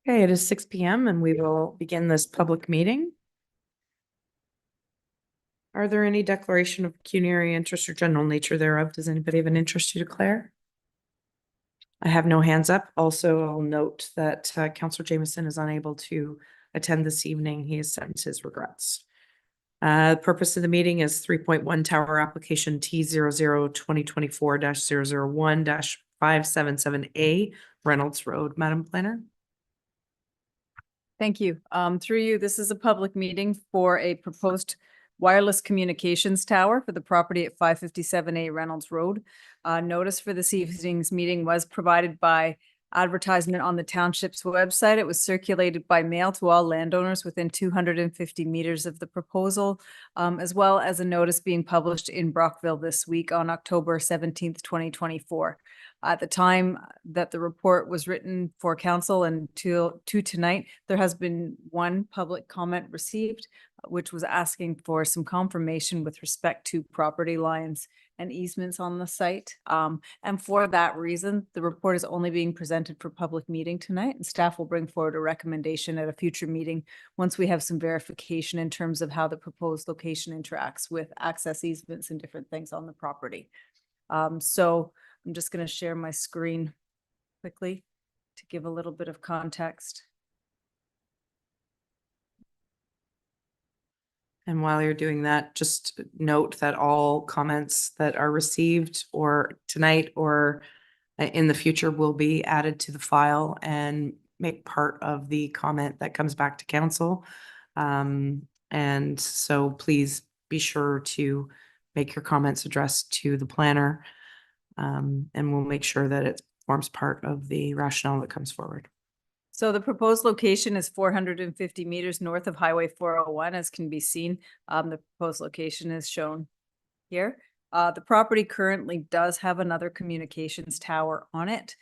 Okay, it is 6 p.m. and we will begin this public meeting. Are there any declaration of pecuniary interest or general nature thereof? Does anybody have an interest to declare? I have no hands up. Also, I'll note that Councillor Jameson is unable to attend this evening. He has sent his regrets. The purpose of the meeting is 3.1 Tower Application T00-2024-001-577A Reynolds Road. Madam Planner. Thank you. Through you, this is a public meeting for a proposed wireless communications tower for the property at 557A Reynolds Road. Notice for this evening's meeting was provided by advertisement on the township's website. It was circulated by mail to all landowners within 250 meters of the proposal, as well as a notice being published in Brockville this week on October 17th, 2024. At the time that the report was written for council and to tonight, there has been one public comment received, which was asking for some confirmation with respect to property lines and easements on the site. And for that reason, the report is only being presented for public meeting tonight, and staff will bring forward a recommendation at a future meeting once we have some verification in terms of how the proposed location interacts with access easements and different things on the property. So I'm just going to share my screen quickly to give a little bit of context. And while you're doing that, just note that all comments that are received or tonight or in the future will be added to the file and make part of the comment that comes back to council. And so please be sure to make your comments addressed to the planner. And we'll make sure that it forms part of the rationale that comes forward. So the proposed location is 450 meters north of Highway 401, as can be seen. The proposed location is shown here. The property currently does have another communications tower on it.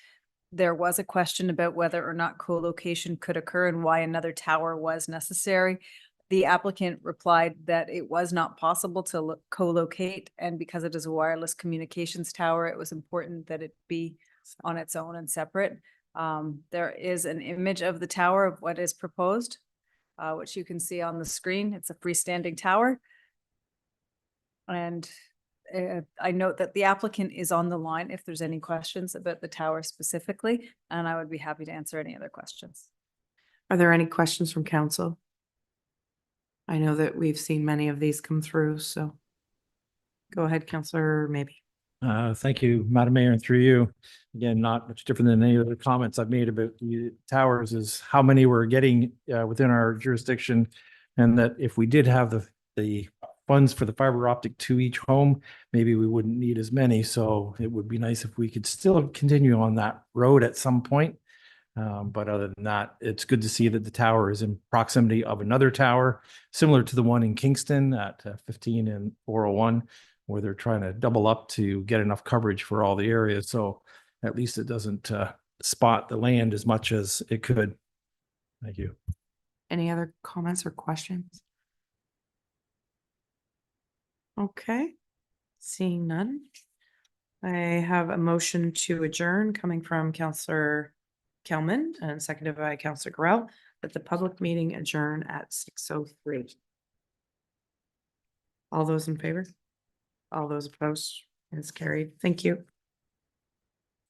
There was a question about whether or not co-location could occur and why another tower was necessary. The applicant replied that it was not possible to co-locate, and because it is a wireless communications tower, it was important that it be on its own and separate. There is an image of the tower of what is proposed, which you can see on the screen. It's a freestanding tower. And I note that the applicant is on the line if there's any questions about the tower specifically, and I would be happy to answer any other questions. Are there any questions from council? I know that we've seen many of these come through, so go ahead, Councillor, maybe. Thank you, Madam Mayor, and through you. Again, not much different than any of the comments I've made about the towers is how many we're getting within our jurisdiction. And that if we did have the funds for the fiber optic to each home, maybe we wouldn't need as many. So it would be nice if we could still continue on that road at some point. But other than that, it's good to see that the tower is in proximity of another tower, similar to the one in Kingston at 15 and 401. Where they're trying to double up to get enough coverage for all the areas. So at least it doesn't spot the land as much as it could. Thank you. Any other comments or questions? Okay, seeing none. I have a motion to adjourn coming from Councillor Kelman and seconded by Councillor Gorell, that the public meeting adjourn at 6:03. All those in favor? All those opposed? It's carried. Thank you.